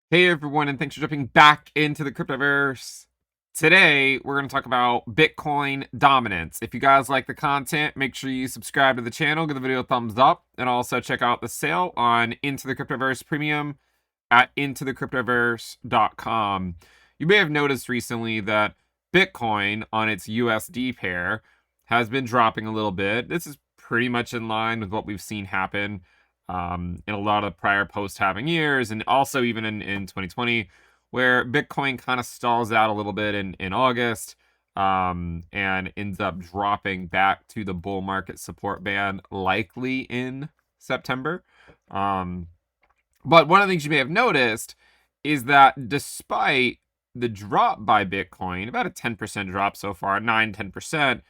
Hey everyone, and thanks for jumping back into the Cryptoverse. Today, we're going to talk about Bitcoin dominance. If you guys like the content, make sure you subscribe to the channel, give the video a thumbs up, and also check out the sale on Into the Cryptoverse Premium at intothecryptoverse.com. You may have noticed recently that Bitcoin on its USD pair has been dropping a little bit. This is pretty much in line with what we've seen happen in a lot of prior post-halving years, and also even in 2020, where Bitcoin kind of stalls out a little bit in August and ends up dropping back to the bull market support band, likely in September. But one of the things you may have noticed is that despite the drop by Bitcoin, about a 10% drop so far, 9-10%,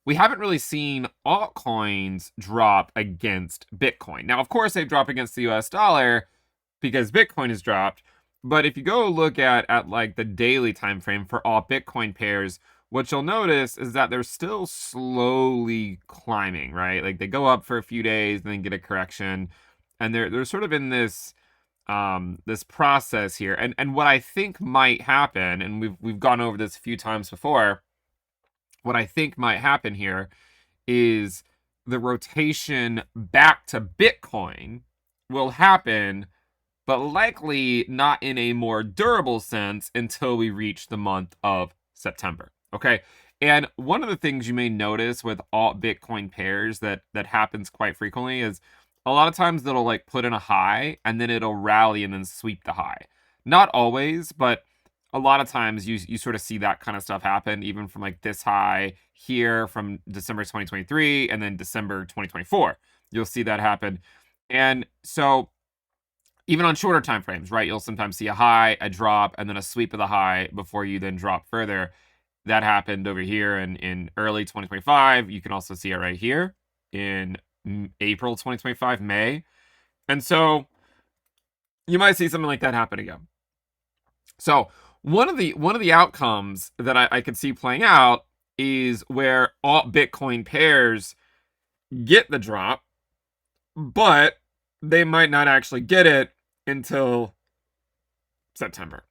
we haven't really seen altcoins drop against Bitcoin. Now, of course, they've dropped against the US dollar because Bitcoin has dropped. But if you go look at like the daily time frame for all Bitcoin pairs, what you'll notice is that they're still slowly climbing, right? Like they go up for a few days and then get a correction. And they're sort of in this this process here. And what I think might happen, and we've gone over this a few times before, what I think might happen here is the rotation back to Bitcoin will happen, but likely not in a more durable sense until we reach the month of September. Okay. And one of the things you may notice with alt Bitcoin pairs that happens quite frequently is a lot of times it'll like put in a high and then it'll rally and then sweep the high. Not always, but a lot of times you sort of see that kind of stuff happen, even from like this high here from December 2023 and then December 2024. You'll see that happen. And so even on shorter time frames, right, you'll sometimes see a high, a drop, and then a sweep of the high before you then drop further. That happened over here in early 2025. You can also see it right here in April 2025, May. And so you might see something like that happen again. So one of the outcomes that I could see playing out is where alt Bitcoin pairs get the drop, but they might not actually get it until September.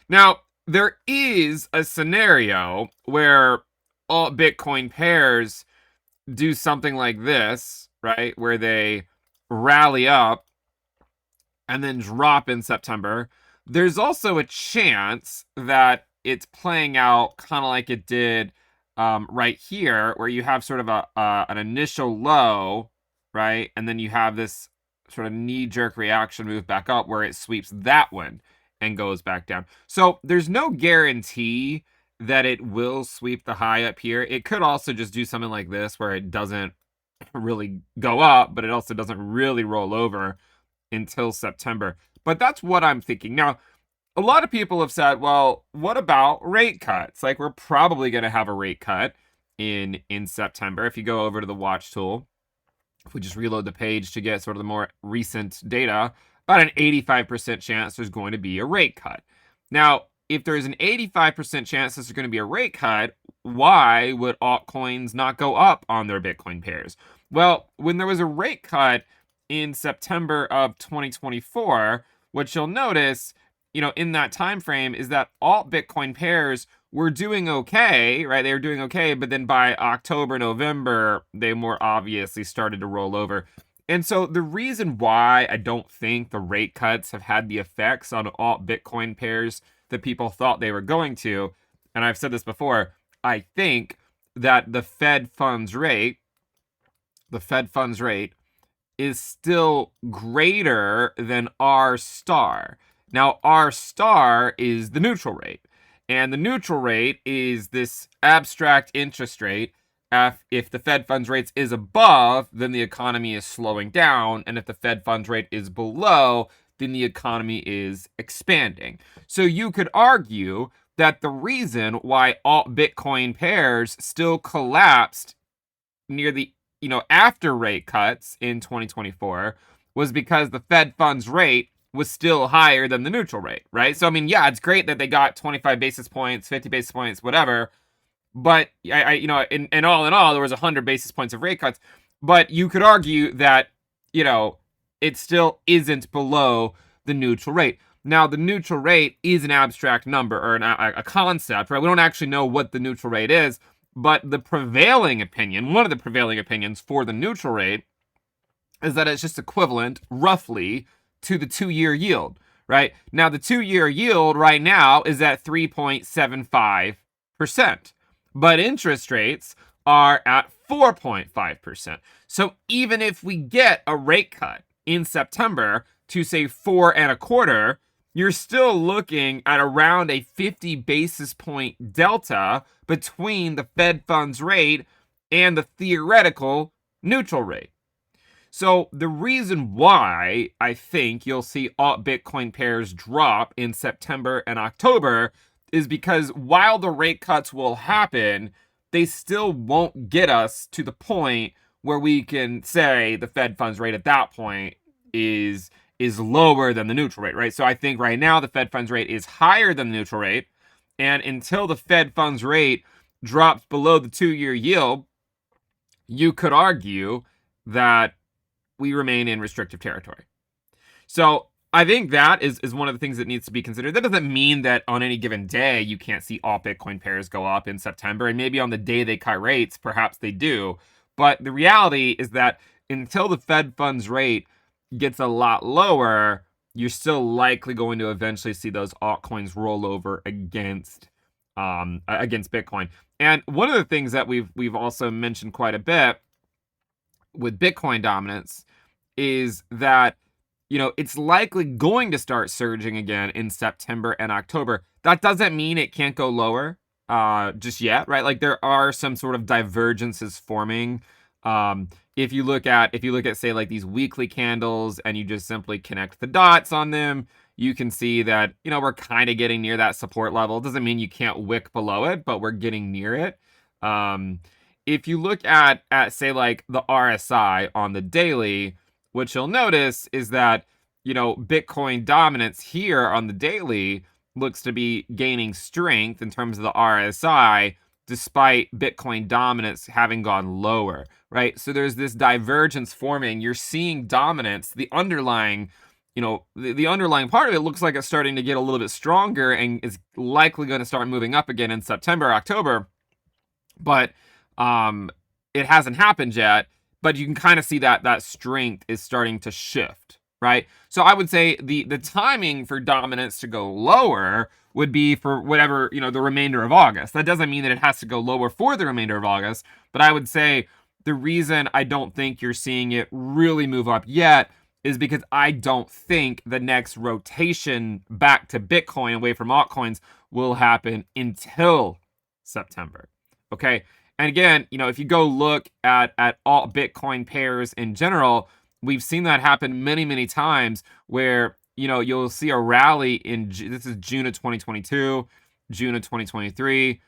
Now, there is a scenario where alt Bitcoin pairs do something like this, right? Where they rally up and then drop in September. There's also a chance that it's playing out kind of like it did right here, where you have sort of an initial low, right? And then you have this sort of knee-jerk reaction move back up where it sweeps that one and goes back down. So there's no guarantee that it will sweep the high up here. It could also just do something like this where it doesn't really go up, but it also doesn't really roll over until September. But that's what I'm thinking. Now, a lot of people have said, well, what about rate cuts? Like, we're probably going to have a rate cut in September. If you go over to the watch tool, if we just reload the page to get sort of the more recent data, about an 85% chance there's going to be a rate cut. Now, if there's an 85% chance there's going to be a rate cut, why would altcoins not go up on their Bitcoin pairs? Well, when there was a rate cut in September of 2024, what you'll notice, in that time frame is that alt Bitcoin pairs were doing okay, right? They were doing okay, but then by October, November, they more obviously started to roll over. And so the reason why I don't think the rate cuts have had the effects on alt Bitcoin pairs that people thought they were going to, and I've said this before, I think that the Fed funds rate is still greater than R star. Now, R star is the neutral rate. And the neutral rate is this abstract interest rate. If the Fed funds rate is above, then the economy is slowing down. And if the Fed funds rate is below, then the economy is expanding. So you could argue that the reason why alt Bitcoin pairs still collapsed near the after rate cuts in 2024 was because the Fed funds rate was still higher than the neutral rate, right? So, I mean, yeah, it's great that they got 25 basis points, 50 basis points, whatever. But, in all, there was 100 basis points of rate cuts. But you could argue that, it still isn't below the neutral rate. Now, the neutral rate is an abstract number or a concept, right? We don't actually know what the neutral rate is, but the prevailing opinion, one of the prevailing opinions for the neutral rate, is that it's just equivalent, roughly, to the 2-year yield, right? Now, the 2-year yield right now is at 3.75%, but interest rates are at 4.5%. So even if we get a rate cut in September to say 4.25%, you're still looking at around a 50 basis point delta between the Fed funds rate and the theoretical neutral rate. So the reason why I think you'll see alt Bitcoin pairs drop in September and October is because while the rate cuts will happen, they still won't get us to the point where we can say the Fed funds rate at that point is lower than the neutral rate, right? So I think right now the Fed funds rate is higher than the neutral rate, and until the Fed funds rate drops below the 2-year yield, you could argue that we remain in restrictive territory. So I think that is one of the things that needs to be considered. That doesn't mean that on any given day you can't see all Bitcoin pairs go up in September, and maybe on the day they cut rates, perhaps they do. But the reality is that until the Fed funds rate gets a lot lower, you're still likely going to eventually see those altcoins roll over against Bitcoin. And one of the things that we've also mentioned quite a bit with Bitcoin dominance is that, it's likely going to start surging again in September and October. That doesn't mean it can't go lower just yet, right? Like there are some sort of divergences forming. If you look at say like these weekly candles and you just simply connect the dots on them, you can see that, we're kind of getting near that support level. It doesn't mean you can't wick below it, but we're getting near it. If you look at say like the RSI on the daily, what you'll notice is that, Bitcoin dominance here on the daily looks to be gaining strength in terms of the RSI, despite Bitcoin dominance having gone lower, right? So there's this divergence forming. You're seeing dominance, the underlying, the underlying part of it looks like it's starting to get a little bit stronger and is likely going to start moving up again in September, October. But it hasn't happened yet, but you can kind of see that strength is starting to shift, right? So I would say the timing for dominance to go lower would be for whatever, the remainder of August. That doesn't mean that it has to go lower for the remainder of August, but I would say the reason I don't think you're seeing it really move up yet is because I don't think the next rotation back to Bitcoin away from altcoins will happen until September. Okay. And again, if you go look at alt Bitcoin pairs in general, we've seen that happen many, many times where, you'll see a rally this is June of 2022, June of 2023,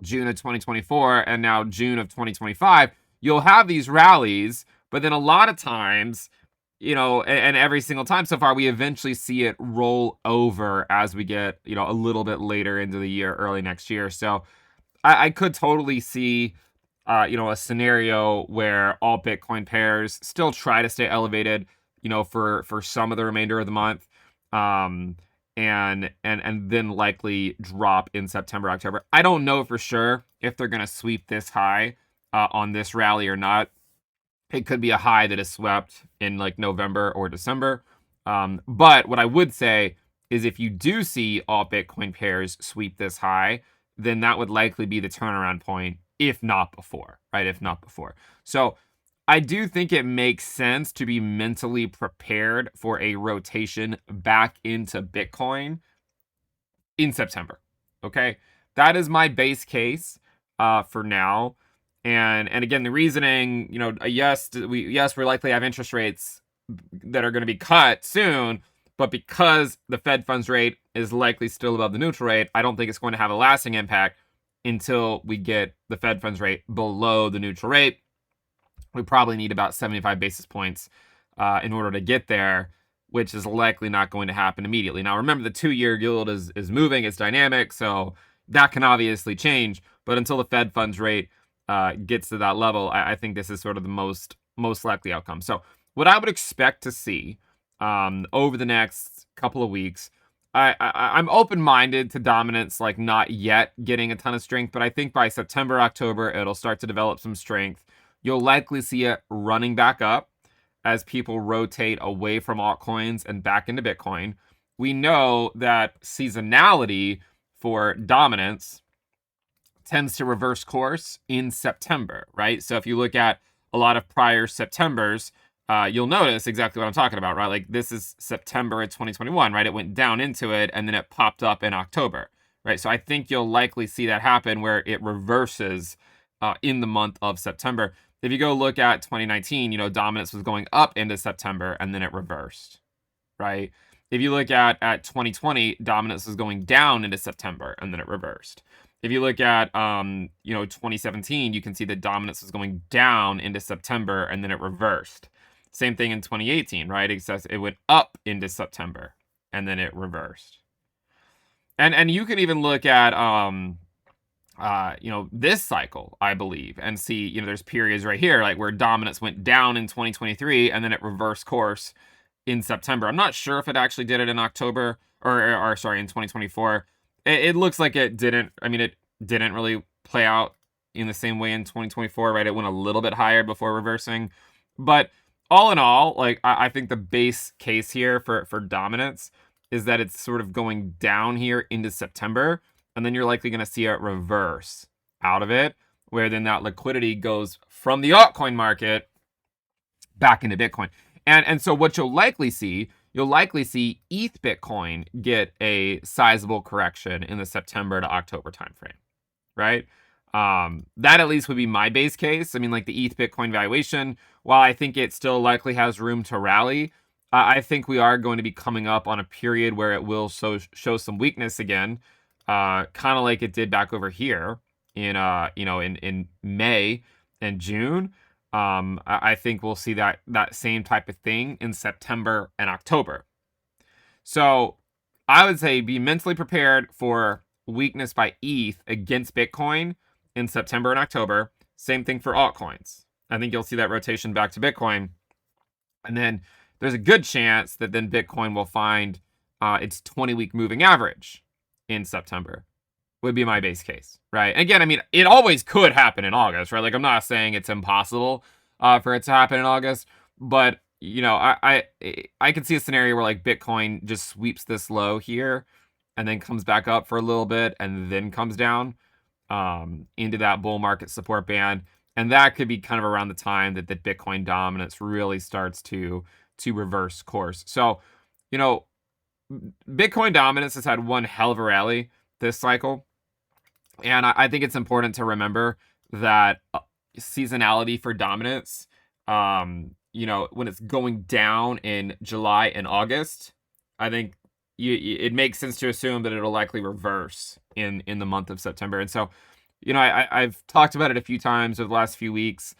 June of 2024, and now June of 2025. You'll have these rallies, but then a lot of times, and every single time so far, we eventually see it roll over as we get, a little bit later into the year, early next year. So I could totally see, a scenario where all Bitcoin pairs still try to stay elevated, for some of the remainder of the month, and then likely drop in September, October. I don't know for sure if they're going to sweep this high on this rally or not. It could be a high that is swept in like November or December. But what I would say is if you do see all Bitcoin pairs sweep this high, then that would likely be the turnaround point, if not before, right? If not before. So I do think it makes sense to be mentally prepared for a rotation back into Bitcoin in September. Okay. That is my base case for now. And again, the reasoning, yes, we're likely to have interest rates that are going to be cut soon, but because the Fed funds rate is likely still above the neutral rate, I don't think it's going to have a lasting impact until we get the Fed funds rate below the neutral rate. We probably need about 75 basis points in order to get there, which is likely not going to happen immediately. Now, remember, the 2-year yield is moving, it's dynamic, so that can obviously change. But until the Fed funds rate gets to that level, I think this is sort of the most likely outcome. So what I would expect to see over the next couple of weeks. I'm open-minded to dominance, like not yet getting a ton of strength, but I think by September, October, it'll start to develop some strength. You'll likely see it running back up as people rotate away from altcoins and back into Bitcoin. We know that seasonality for dominance tends to reverse course in September, right? So if you look at a lot of prior Septembers, you'll notice exactly what I'm talking about, right? Like this is September of 2021, right? It went down into it and then it popped up in October, right? So I think you'll likely see that happen where it reverses in the month of September. If you go look at 2019, dominance was going up into September and then it reversed, right? If you look at 2020, dominance was going down into September and then it reversed. If you look at 2017, you can see that dominance was going down into September and then it reversed. Same thing in 2018, right? It went up into September and then it reversed. And you can even look at this cycle, I believe, and see, there's periods right here, like where dominance went down in 2023 and then it reversed course in September. I'm not sure if it actually did it in October or sorry, in 2024. It looks like it didn't. I mean, it didn't really play out in the same way in 2024, right? It went a little bit higher before reversing. But all in all, like I think the base case here for dominance is that it's sort of going down here into September, and then you're likely going to see it reverse out of it, where then that liquidity goes from the altcoin market back into Bitcoin. And so what you'll likely see ETH Bitcoin get a sizable correction in the September to October timeframe, right? That at least would be my base case. I mean, like the ETH Bitcoin valuation, while I think it still likely has room to rally, I think we are going to be coming up on a period where it will show some weakness again, kind of like it did back over here in May and June. I think we'll see that same type of thing in September and October. So I would say be mentally prepared for weakness by ETH against Bitcoin in September and October. Same thing for altcoins. I think you'll see that rotation back to Bitcoin. And then there's a good chance that then Bitcoin will find its 20-week moving average in September. Would be my base case, right? And again, I mean, it always could happen in August, right? Like, I'm not saying it's impossible for it to happen in August, but I could see a scenario where like Bitcoin just sweeps this low here, and then comes back up for a little bit, and then comes down into that bull market support band, and that could be kind of around the time that the Bitcoin dominance really starts to reverse course. So, Bitcoin dominance has had one hell of a rally this cycle. And I think it's important to remember that seasonality for dominance, when it's going down in July and August, I think it makes sense to assume that it'll likely reverse in the month of September. And so, I've talked about it a few times over the last few weeks,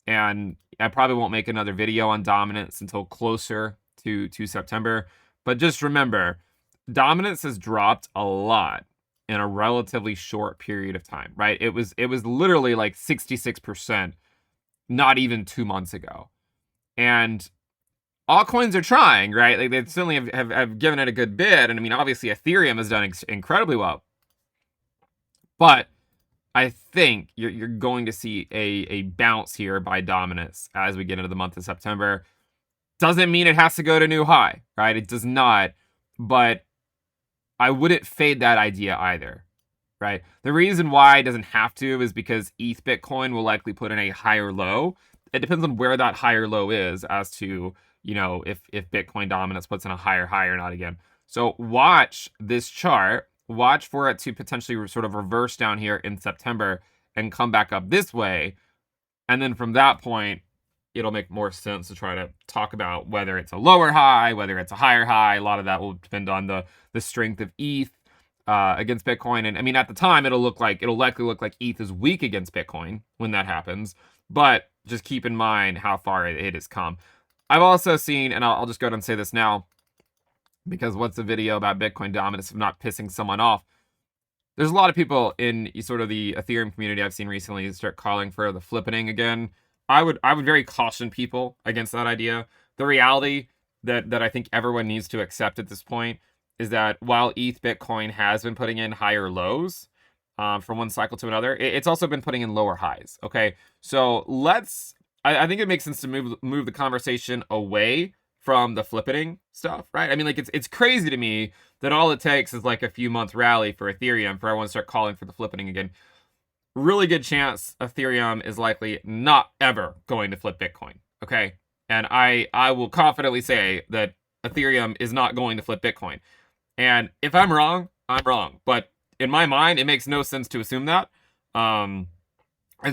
and I probably won't make another video on dominance until closer to September. But just remember, dominance has dropped a lot in a relatively short period of time, right? It was literally like 66% not even 2 months ago. And altcoins are trying, right? Like they certainly have given it a good bid. And I mean, obviously Ethereum has done incredibly well. But I think you're going to see a bounce here by dominance as we get into the month of September. Doesn't mean it has to go to new high, right? It does not. But I wouldn't fade that idea either, right? The reason why it doesn't have to is because ETH Bitcoin will likely put in a higher low. It depends on where that higher low is as to, if Bitcoin dominance puts in a higher high or not again. So watch this chart. Watch for it to potentially sort of reverse down here in September and come back up this way. And then from that point, it'll make more sense to try to talk about whether it's a lower high, whether it's a higher high. A lot of that will depend on the strength of ETH against Bitcoin. And I mean, at the time, it'll likely look like ETH is weak against Bitcoin when that happens. But just keep in mind how far it has come. I've also seen, and I'll just go ahead and say this now, because what's the video about Bitcoin dominance of not pissing someone off? There's a lot of people in sort of the Ethereum community I've seen recently start calling for the flippening again. I would very caution people against that idea. The reality that I think everyone needs to accept at this point is that while ETH Bitcoin has been putting in higher lows from one cycle to another, it's also been putting in lower highs. Okay, so I think it makes sense to move the conversation away from the flippening stuff, right? I mean, like it's crazy to me that all it takes is like a few month rally for Ethereum for everyone to start calling for the flippening again. Really good chance Ethereum is likely not ever going to flip Bitcoin. Okay, and I will confidently say that Ethereum is not going to flip Bitcoin. And if I'm wrong, I'm wrong. But in my mind, it makes no sense to assume that. And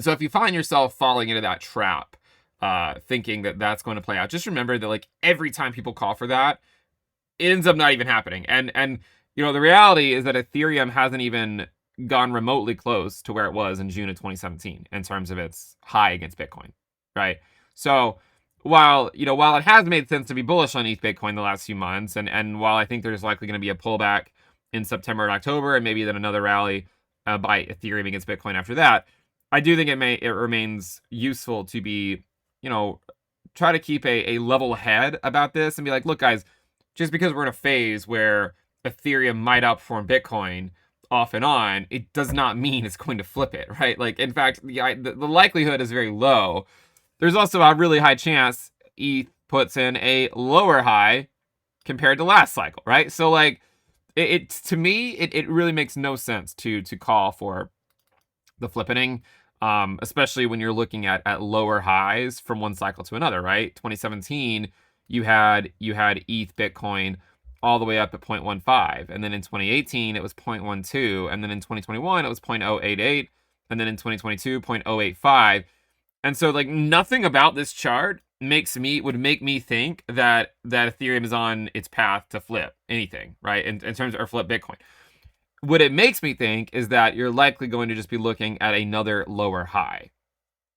so if you find yourself falling into that trap, thinking that that's going to play out, just remember that like every time people call for that, it ends up not even happening. And you know, the reality is that Ethereum hasn't even gone remotely close to where it was in June of 2017 in terms of its high against Bitcoin, right? So while it has made sense to be bullish on ETH Bitcoin the last few months, and while I think there's likely going to be a pullback in September and October, and maybe then another rally by Ethereum against Bitcoin after that, I do think it remains useful to be, try to keep a level head about this and be like, look, guys, just because we're in a phase where Ethereum might outperform Bitcoin off and on, it does not mean it's going to flip it, right? Like, in fact, the likelihood is very low. There's also a really high chance ETH puts in a lower high compared to last cycle, right? So, like, to me, it really makes no sense to call for the flippening, especially when you're looking at lower highs from one cycle to another, right? 2017, you had ETH Bitcoin all the way up at 0.15, and then in 2018 it was 0.12, and then in 2021 it was 0.088, and then in 2022 0.085. And so like nothing about this chart would make me think that Ethereum is on its path to flip anything, right? In terms of, or flip Bitcoin. What it makes me think is that you're likely going to just be looking at another lower high.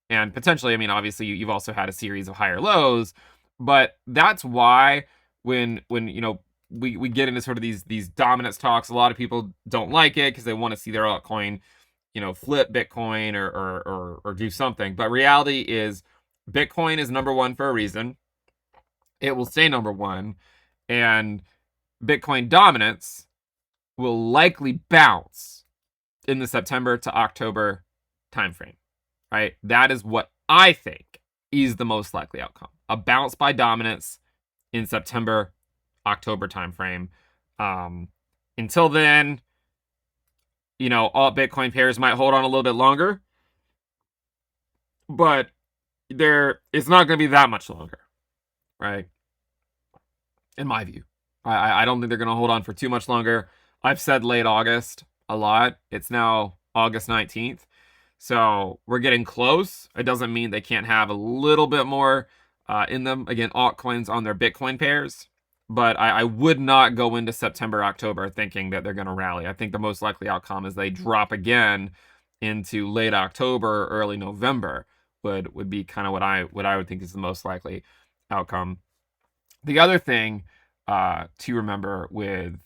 And potentially, I mean, obviously you've also had a series of higher lows, but that's why when we get into sort of these dominance talks, a lot of people don't like it because they want to see their altcoin, flip Bitcoin or do something. But reality is Bitcoin is number one for a reason. It will stay number one, and Bitcoin dominance will likely bounce in the September to October timeframe, right? That is what I think is the most likely outcome. A bounce by dominance in September, October timeframe. Until then, all Bitcoin pairs might hold on a little bit longer, but it's not going to be that much longer, right? In my view, I don't think they're going to hold on for too much longer. I've said late August a lot. It's now August 19th. So we're getting close. It doesn't mean they can't have a little bit more in them. Again, altcoins on their Bitcoin pairs. But I would not go into September, October thinking that they're going to rally. I think the most likely outcome is they drop again into late October, early November would be kind of what I would think is the most likely outcome. The other thing to remember with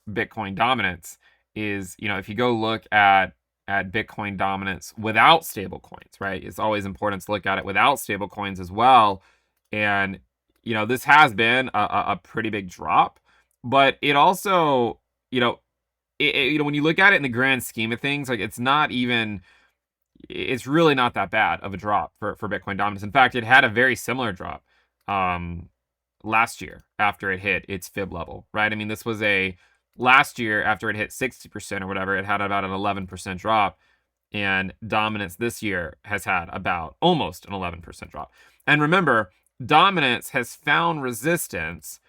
Bitcoin dominance is, if you go look at Bitcoin dominance without stablecoins, right? It's always important to look at it without stablecoins as well. And, this has been a pretty big drop, but it also, when you look at it in the grand scheme of things, like it's really not that bad of a drop for Bitcoin dominance. In fact, it had a very similar drop last year after it hit its fib level, right? I mean, this was last year after it hit 60% or whatever, it had about an 11% drop, and dominance this year has had about almost an 11% drop. And remember, dominance has found resistance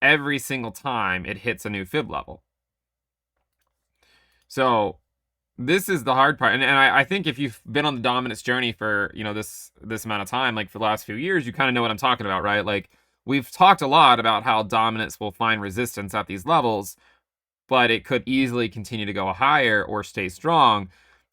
every single time it hits a new fib level. So this is the hard part. And I think if you've been on the dominance journey for, this amount of time, like for the last few years, you kind of know what I'm talking about, right? Like we've talked a lot about how dominance will find resistance at these levels, but it could easily continue to go higher or stay strong.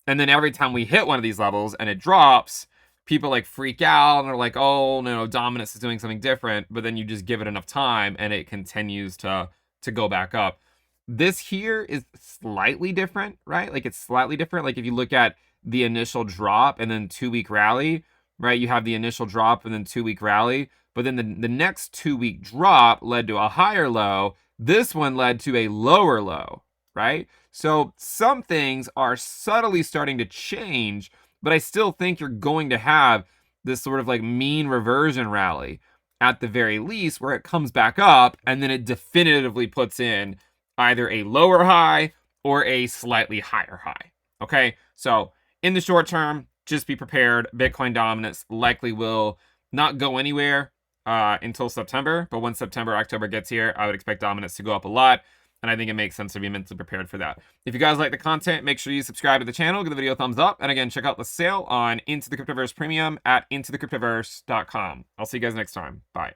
And then every time we hit one of these levels and it drops, people like freak out and are like, oh no, dominance is doing something different. But then you just give it enough time and it continues to go back up. This here is slightly different, right? Like it's slightly different. Like if you look at the initial drop and then 2-week rally, right? You have the initial drop and then 2-week rally, but then the next 2-week drop led to a higher low. This one led to a lower low, right? So some things are subtly starting to change, but I still think you're going to have this sort of like mean reversion rally at the very least, where it comes back up and then it definitively puts in either a lower high or a slightly higher high. Okay, so in the short term, just be prepared. Bitcoin dominance likely will not go anywhere until September, but once September, October gets here, I would expect dominance to go up a lot, and I think it makes sense to be mentally prepared for that. If you guys like the content, make sure you subscribe to the channel, give the video a thumbs up, and again, check out the sale on Into the Cryptoverse Premium at intothecryptoverse.com. I'll see you guys next time. Bye.